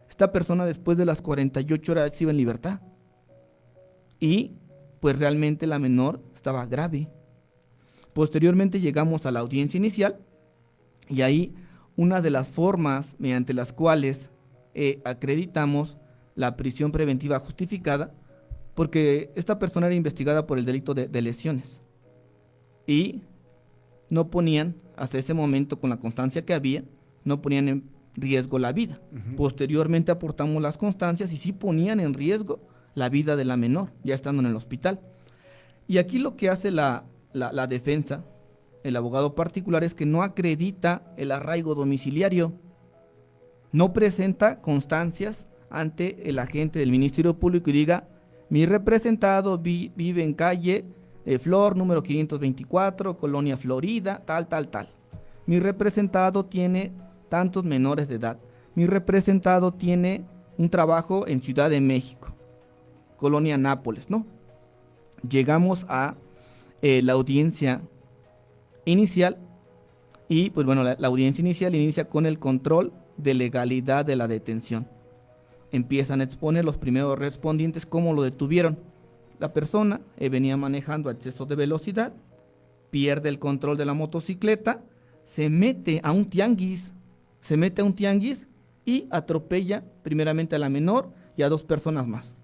esta persona después de las 48 horas se iba en libertad. Y pues realmente la menor estaba grave. Posteriormente llegamos a la audiencia inicial y ahí una de las formas mediante las cuales acreditamos la prisión preventiva justificada, porque esta persona era investigada por el delito de lesiones y no ponían, hasta ese momento con la constancia que había, no ponían en riesgo la vida. Posteriormente aportamos las constancias y sí ponían en riesgo la vida de la menor, ya estando en el hospital. Y aquí lo que hace la defensa, el abogado particular, es que no acredita el arraigo domiciliario, no presenta constancias ante el agente del Ministerio Público y diga, mi representado vive en calle Flor, número 524, Colonia Florida, tal. Mi representado tiene tantos menores de edad. Mi representado tiene un trabajo en Ciudad de México, Colonia Nápoles, ¿no? Llegamos a la audiencia inicial y pues bueno, la audiencia inicial inicia con el control de legalidad de la detención. Empiezan a exponer los primeros respondientes cómo lo detuvieron. La persona venía manejando a exceso de velocidad, pierde el control de la motocicleta, se mete a un tianguis y atropella primeramente a la menor y a 2 personas más.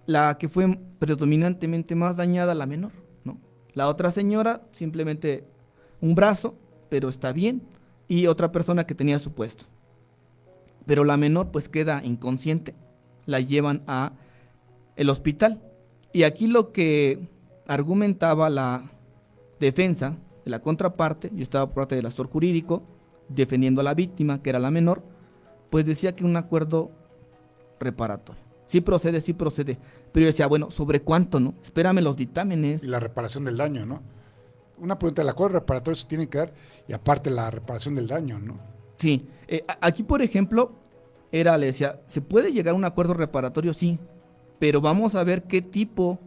La que fue predominantemente más dañada, la menor, ¿no? La otra señora, simplemente un brazo, pero está bien, y otra persona que tenía su puesto. Pero la menor pues queda inconsciente, la llevan a el hospital. Y aquí lo que argumentaba la defensa de la contraparte, yo estaba por parte del asesor jurídico, defendiendo a la víctima, que era la menor, pues decía que un acuerdo reparatorio. Sí procede. Pero yo decía, bueno, ¿sobre cuánto, no? Espérame los dictámenes. Y la reparación del daño, ¿no? Una pregunta, el acuerdo reparatorio se tiene que dar y aparte la reparación del daño, ¿no? Sí, aquí por ejemplo, le decía, ¿se puede llegar a un acuerdo reparatorio? Sí, pero vamos a ver qué tipo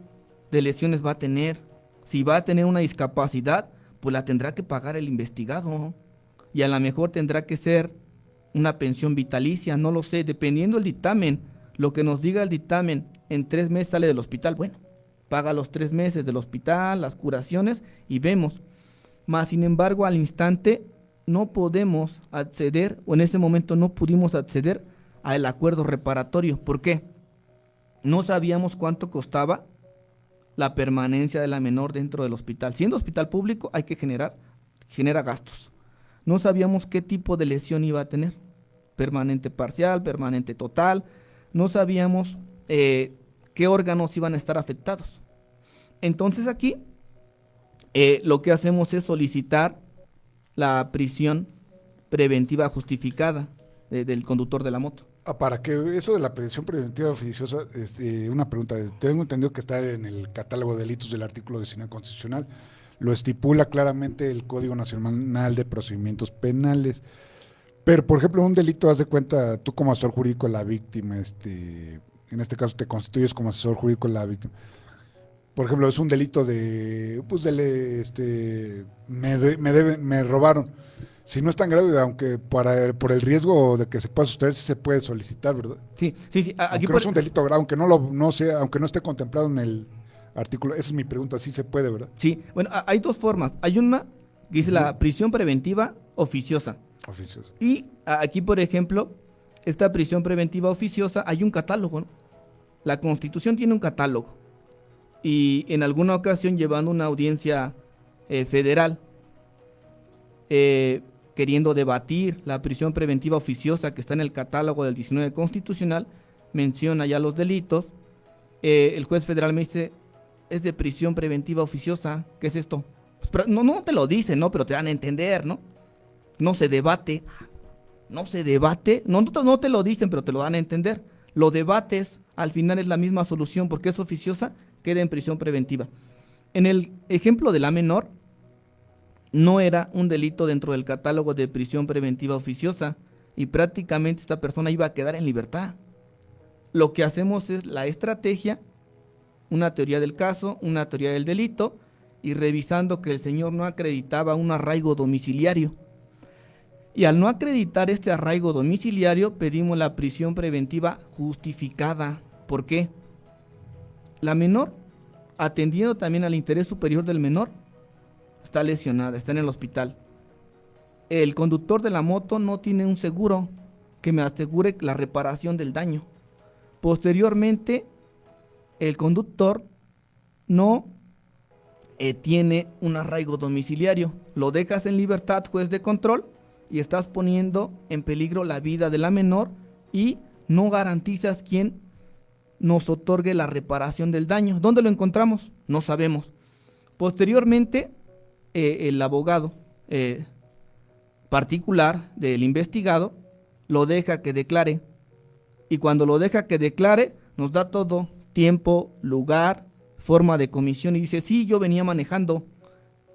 de lesiones va a tener. Si va a tener una discapacidad, pues la tendrá que pagar el investigado. Y a lo mejor tendrá que ser una pensión vitalicia, no lo sé, dependiendo del dictamen. Lo que nos diga el dictamen, en 3 meses sale del hospital, bueno, paga los 3 meses del hospital, las curaciones y vemos. Más sin embargo, al instante no podemos acceder, o en ese momento no pudimos acceder al acuerdo reparatorio. ¿Por qué? No sabíamos cuánto costaba la permanencia de la menor dentro del hospital. Siendo hospital público, hay que genera gastos. No sabíamos qué tipo de lesión iba a tener, permanente parcial, permanente total. No sabíamos qué órganos iban a estar afectados. Entonces aquí lo que hacemos es solicitar la prisión preventiva justificada del conductor de la moto. Para que eso de la prisión preventiva oficiosa, una pregunta, tengo entendido que está en el catálogo de delitos del artículo 19 constitucional, lo estipula claramente el Código Nacional de Procedimientos Penales, pero por ejemplo un delito, haz de cuenta, tú como asesor jurídico de la víctima, en este caso te constituyes como asesor jurídico de la víctima, por ejemplo es un delito de, pues me robaron. Si no es tan grave, aunque por el riesgo de que se pueda sustraer, sí se puede solicitar, ¿verdad? Sí. Aquí no es un delito grave, aunque aunque no esté contemplado en el artículo. Esa es mi pregunta, sí se puede, ¿verdad? Sí, bueno, hay dos formas. Hay una que dice la prisión preventiva oficiosa. Y aquí, por ejemplo, esta prisión preventiva oficiosa, hay un catálogo, ¿no? La Constitución tiene un catálogo. Y en alguna ocasión, llevando una audiencia federal, queriendo debatir la prisión preventiva oficiosa que está en el catálogo del 19 constitucional, menciona ya los delitos. El juez federal me dice, es de prisión preventiva oficiosa, ¿qué es esto? Pues, pero no te lo dicen, ¿no? Pero te dan a entender, ¿no? No se debate, no te lo dicen, pero te lo dan a entender. Lo debates, al final es la misma solución, porque es oficiosa, queda en prisión preventiva. En el ejemplo de la menor, no era un delito dentro del catálogo de prisión preventiva oficiosa y prácticamente esta persona iba a quedar en libertad. Lo que hacemos es la estrategia, una teoría del caso, una teoría del delito y revisando que el señor no acreditaba un arraigo domiciliario. Y al no acreditar este arraigo domiciliario pedimos la prisión preventiva justificada. ¿Por qué? La menor, atendiendo también al interés superior del menor, está lesionada, está en el hospital. El conductor de la moto no tiene un seguro que me asegure la reparación del daño. Posteriormente, el conductor no tiene un arraigo domiciliario. Lo dejas en libertad, juez de control, y estás poniendo en peligro la vida de la menor y no garantizas quién nos otorgue la reparación del daño. ¿Dónde lo encontramos? No sabemos. Posteriormente, el abogado particular del investigado lo deja que declare y cuando lo deja que declare nos da todo, tiempo, lugar, forma de comisión y dice, sí, yo venía manejando.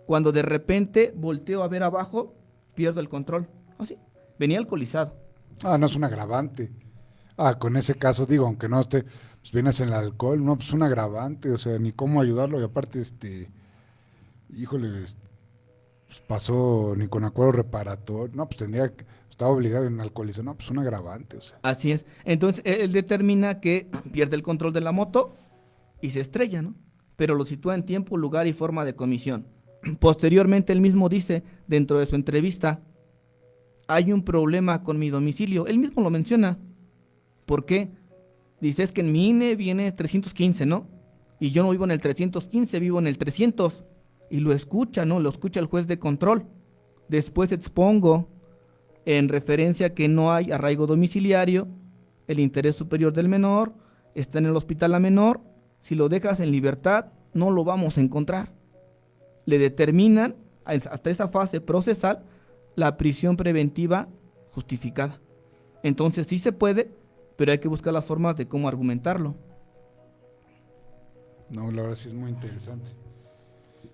Cuando de repente volteo a ver abajo, pierdo el control. Así, venía alcoholizado. No es un agravante. Con ese caso digo, aunque no esté, pues vienes en el alcohol, no, pues un agravante, o sea, ni cómo ayudarlo y aparte, híjole, pues pasó ni con acuerdo reparatorio, no, pues estaba obligado en alcoholizar, no, pues un agravante, o sea. Así es, entonces él determina que pierde el control de la moto y se estrella, ¿no? Pero lo sitúa en tiempo, lugar y forma de comisión. Posteriormente él mismo dice, dentro de su entrevista, hay un problema con mi domicilio, él mismo lo menciona. ¿Por qué? Dice, es que en mi INE viene 315, ¿no? Y yo no vivo en el 315, vivo en el 300. Y lo escucha, ¿no? Lo escucha el juez de control. Después expongo en referencia que no hay arraigo domiciliario, el interés superior del menor, está en el hospital la menor, si lo dejas en libertad, no lo vamos a encontrar. Le determinan, hasta esa fase procesal, la prisión preventiva justificada. Entonces sí se puede, pero hay que buscar las formas de cómo argumentarlo. No, la verdad sí es muy interesante.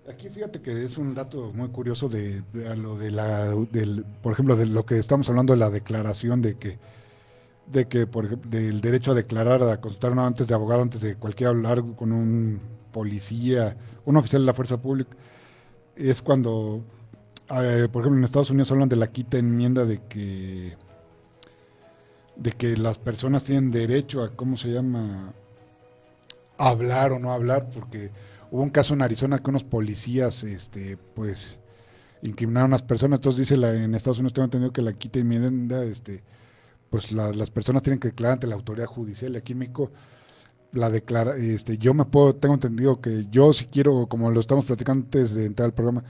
Aquí fíjate que es un dato muy curioso a lo de por ejemplo, de lo que estamos hablando de la declaración de que por ejemplo, del derecho a declarar, a consultar no antes de abogado, antes de cualquier hablar con un policía, un oficial de la fuerza pública, es cuando, por ejemplo, en Estados Unidos hablan de la quinta enmienda de que las personas tienen derecho a, ¿cómo se llama?, hablar o no hablar, porque hubo un caso en Arizona que unos policías, pues, incriminaron a unas personas. Entonces dice en Estados Unidos tengo entendido que la quinta enmienda, pues las personas tienen que declarar ante la autoridad judicial. Y aquí en México tengo entendido que yo si quiero, como lo estamos platicando antes de entrar al programa,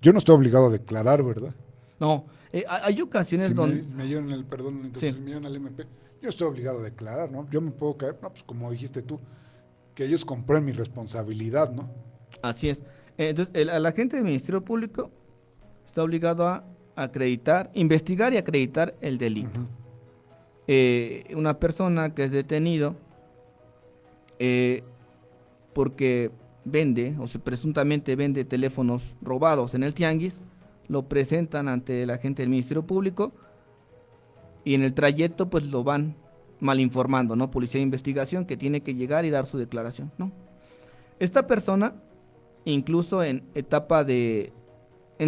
yo no estoy obligado a declarar, ¿verdad? No, hay ocasiones Si donde... me dieron Sí. me dieron el MP, yo estoy obligado a declarar, ¿no? Yo me puedo caer, no, pues como dijiste tú, que ellos comprueben mi responsabilidad, ¿no? Así es. Entonces, el agente del Ministerio Público está obligado a acreditar, investigar y acreditar el delito. Ujú. Una persona que es detenido porque vende, o se presuntamente vende teléfonos robados en el tianguis, lo presentan ante el agente del Ministerio Público y en el trayecto pues lo van mal informando, ¿no? Policía de investigación que tiene que llegar y dar su declaración, ¿no? Esta persona, incluso en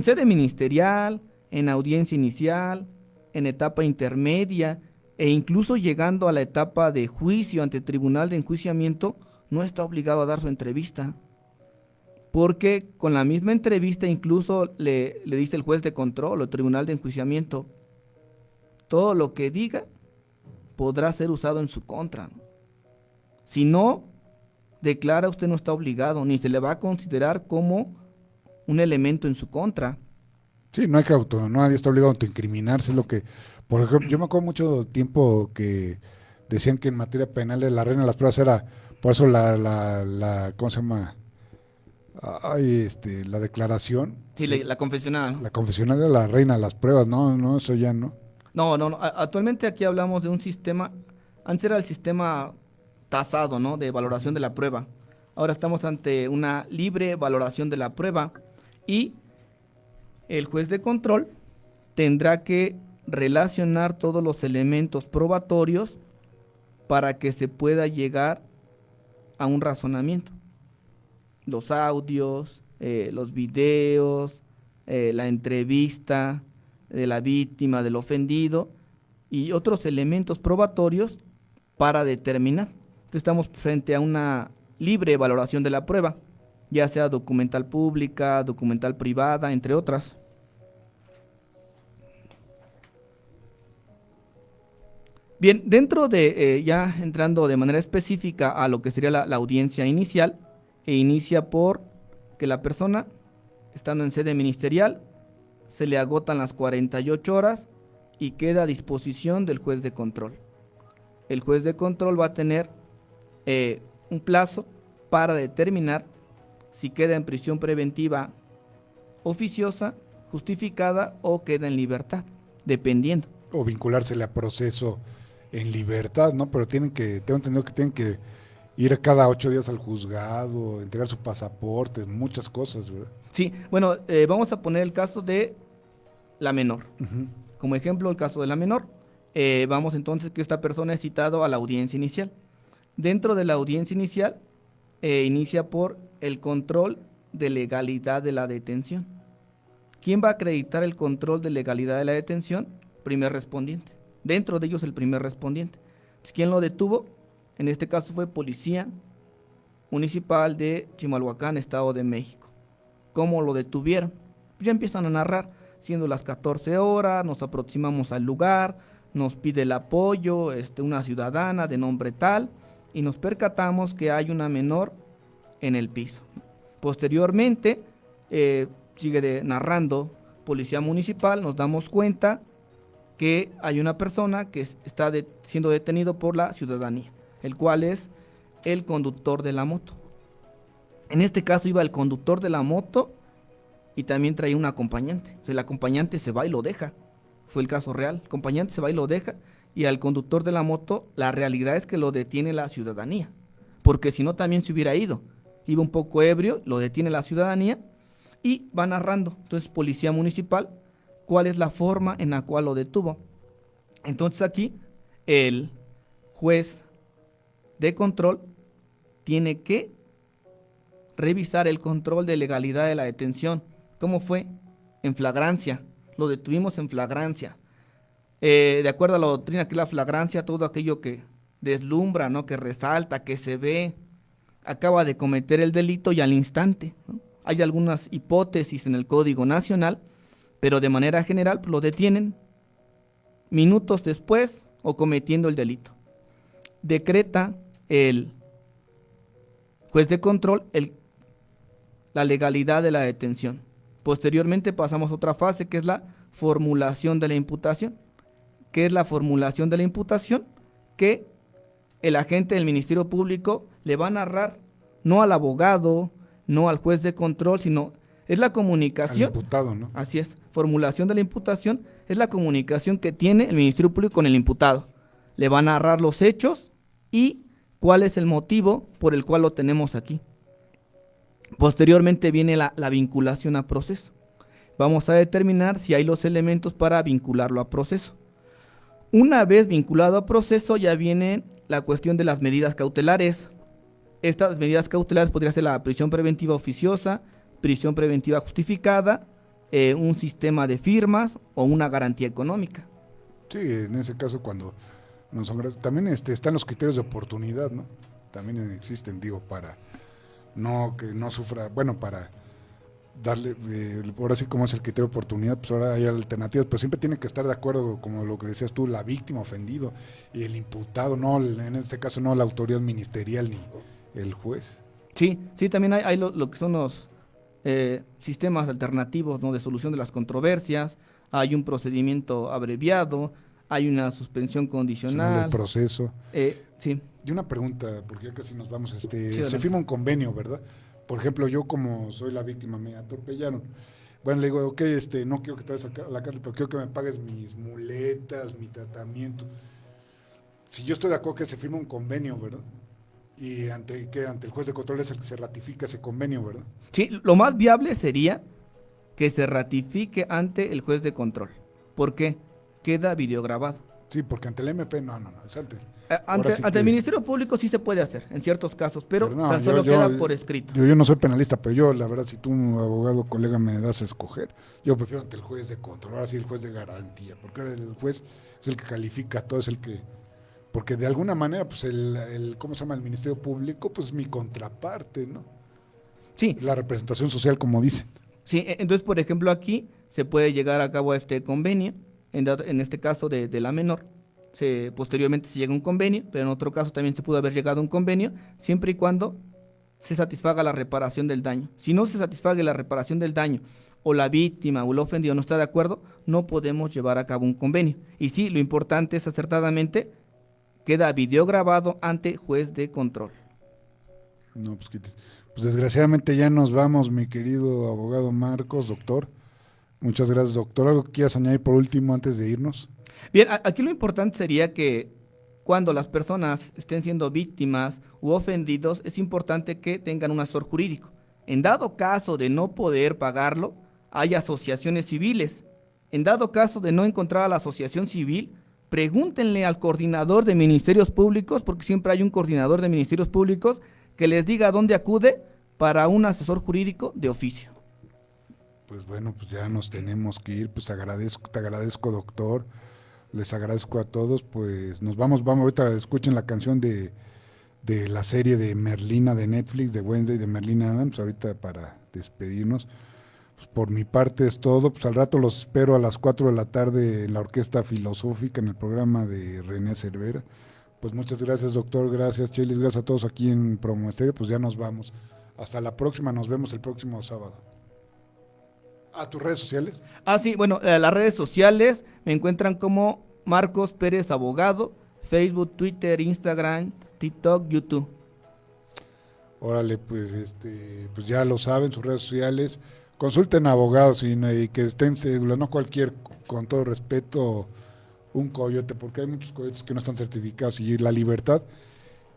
sede ministerial, en audiencia inicial, en etapa intermedia, e incluso llegando a la etapa de juicio ante tribunal de enjuiciamiento, no está obligado a dar su entrevista. Porque con la misma entrevista incluso le dice el juez de control o tribunal de enjuiciamiento, todo lo que diga podrá ser usado en su contra. Si no declara, usted no está obligado, ni se le va a considerar como un elemento en su contra. Sí, no hay que nadie está obligado a autoincriminarse, es lo que, por ejemplo, yo me acuerdo mucho tiempo que decían que en materia penal la reina de las pruebas era, por eso ¿cómo se llama? La declaración, Sí, sí, la confesional. la confesional era la reina de las pruebas, no, eso ya no. No. Actualmente aquí hablamos de un sistema, antes era el sistema tasado, ¿no? De valoración de la prueba. Ahora estamos ante una libre valoración de la prueba y el juez de control tendrá que relacionar todos los elementos probatorios para que se pueda llegar a un razonamiento. Los audios, los videos, la entrevista de la víctima, del ofendido y otros elementos probatorios para determinar. Entonces, estamos frente a una libre valoración de la prueba, ya sea documental pública, documental privada, entre otras. Bien, dentro de, ya entrando de manera específica a lo que sería la audiencia inicial, inicia por que la persona, estando en sede ministerial, se le agotan las 48 horas y queda a disposición del juez de control. El juez de control va a tener un plazo para determinar si queda en prisión preventiva oficiosa, justificada o queda en libertad, dependiendo. O vinculársele a proceso en libertad, ¿no? Pero tengo entendido que tienen que ir cada 8 días al juzgado, entregar su pasaporte, muchas cosas, ¿verdad? Sí, bueno, vamos a poner el caso de la menor. Uh-huh. Como ejemplo, el caso de la menor. Vamos entonces que esta persona es citado a la audiencia inicial. Dentro de la audiencia inicial, inicia por el control de legalidad de la detención. ¿Quién va a acreditar el control de legalidad de la detención? Primer respondiente. Dentro de ellos el primer respondiente. Entonces, ¿quién lo detuvo? En este caso fue Policía Municipal de Chimalhuacán, Estado de México. ¿Cómo lo detuvieron? Pues ya empiezan a narrar, siendo las 14 horas, nos aproximamos al lugar, nos pide el apoyo, una ciudadana de nombre tal, y nos percatamos que hay una menor en el piso. Posteriormente, sigue narrando Policía Municipal, nos damos cuenta que hay una persona que está siendo detenido por la ciudadanía, el cual es el conductor de la moto. En este caso iba el conductor de la moto y también traía un acompañante. O sea, el acompañante se va y lo deja. Fue el caso real. El acompañante se va y lo deja y al conductor de la moto, la realidad es que lo detiene la ciudadanía, porque si no también se hubiera ido. Iba un poco ebrio, lo detiene la ciudadanía y va narrando, entonces policía municipal, cuál es la forma en la cual lo detuvo. Entonces aquí el juez de control tiene que revisar el control de legalidad de la detención. ¿Cómo fue? En flagrancia, lo detuvimos en flagrancia. De acuerdo a la doctrina, que es la flagrancia, todo aquello que deslumbra, ¿no? Que resalta, que se ve, acaba de cometer el delito y al instante, ¿no? Hay algunas hipótesis en el Código Nacional, pero de manera general pues, lo detienen minutos después o cometiendo el delito. Decreta el juez de control la legalidad de la detención. Posteriormente pasamos a otra fase que es la formulación de la imputación. ¿Qué es la formulación de la imputación? Que el agente del Ministerio Público le va a narrar, no al abogado, no al juez de control, sino es la comunicación. Al imputado, ¿no? Así es, formulación de la imputación es la comunicación que tiene el Ministerio Público con el imputado. Le va a narrar los hechos y cuál es el motivo por el cual lo tenemos aquí. Posteriormente viene la vinculación a proceso. Vamos a determinar si hay los elementos para vincularlo a proceso. Una vez vinculado a proceso ya viene la cuestión de las medidas cautelares. Estas medidas cautelares podría ser la prisión preventiva oficiosa, prisión preventiva justificada, un sistema de firmas o una garantía económica. Sí, en ese caso cuando no son también están los criterios de oportunidad, ¿no? También existen, digo, para no que no sufra, bueno, para darle, ahora sí como es el criterio de oportunidad, pues ahora hay alternativas, pero siempre tiene que estar de acuerdo, como lo que decías tú, la víctima ofendido y el imputado, no, en este caso no la autoridad ministerial ni el juez. Sí, también hay lo que son los sistemas alternativos, ¿no? De solución de las controversias, hay un procedimiento abreviado, hay una suspensión condicional. El proceso. Sí. Y una pregunta, porque ya casi nos vamos, Sí, se firma un convenio, ¿verdad? Por ejemplo, yo como soy la víctima, me atropellaron. Bueno, le digo, ok, no quiero que te vayas a la cárcel, pero quiero que me pagues mis muletas, mi tratamiento. Si yo estoy de acuerdo que se firma un convenio, ¿verdad? Y ante el juez de control es el que se ratifica ese convenio, ¿verdad? Sí, lo más viable sería que se ratifique ante el juez de control. ¿Por qué? Queda videograbado. Sí, porque ante el MP, no, es ante ante el Ministerio Público sí se puede hacer, en ciertos casos, pero no, tan solo queda por escrito. Yo no soy penalista, pero yo, la verdad, si tú, abogado, colega, me das a escoger, yo prefiero ante el juez de control, ahora sí el juez de garantía, porque el juez es el que califica todo, es el que, porque de alguna manera, pues ¿cómo se llama? El Ministerio Público, pues es mi contraparte, ¿no? Sí. La representación social, como dicen. Sí, entonces, por ejemplo, aquí se puede llegar a cabo este convenio, en este caso de la menor, posteriormente se llega a un convenio, pero en otro caso también se pudo haber llegado a un convenio, siempre y cuando se satisfaga la reparación del daño. Si no se satisfaga la reparación del daño, o la víctima o el ofendido no está de acuerdo, no podemos llevar a cabo un convenio. Y sí, lo importante es acertadamente, queda videograbado ante juez de control. No, pues desgraciadamente ya nos vamos, mi querido abogado Marcos, doctor. Muchas gracias, doctor. ¿Algo que quieras añadir por último antes de irnos? Bien, aquí lo importante sería que cuando las personas estén siendo víctimas u ofendidos, es importante que tengan un asesor jurídico. En dado caso de no poder pagarlo, hay asociaciones civiles. En dado caso de no encontrar a la asociación civil, pregúntenle al coordinador de ministerios públicos, porque siempre hay un coordinador de ministerios públicos que les diga a dónde acude para un asesor jurídico de oficio. Pues bueno, pues ya nos tenemos que ir, pues te agradezco, doctor, les agradezco a todos, pues nos vamos ahorita escuchen la canción de la serie de Merlina de Netflix, de Wednesday, de Merlina Adams, ahorita para despedirnos. Pues por mi parte es todo, pues al rato los espero a las 4 de la tarde en la Orquesta Filosófica, en el programa de René Cervera. Pues muchas gracias, doctor, gracias, Chelis, gracias a todos aquí en Promo Estéreo, pues ya nos vamos. Hasta la próxima, nos vemos el próximo sábado. ¿A tus redes sociales? Sí, bueno, las redes sociales me encuentran como Marcos Pérez Abogado, Facebook, Twitter, Instagram, TikTok, YouTube. Órale, pues pues ya lo saben, sus redes sociales. Consulten a abogados y que estén cédulas, no cualquier, con todo respeto, un coyote, porque hay muchos coyotes que no están certificados y la libertad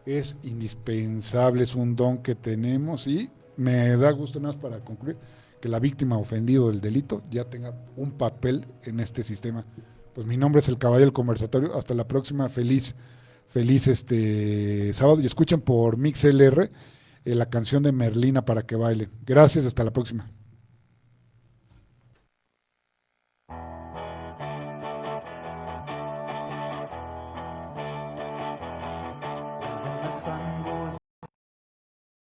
es indispensable, es un don que tenemos y me da gusto nada más para concluir que la víctima ofendido del delito ya tenga un papel en este sistema. Pues mi nombre es el Caballo del Conversatorio, hasta la próxima, feliz sábado y escuchen por MixLR la canción de Merlina para que bailen. Gracias, hasta la próxima. When the sun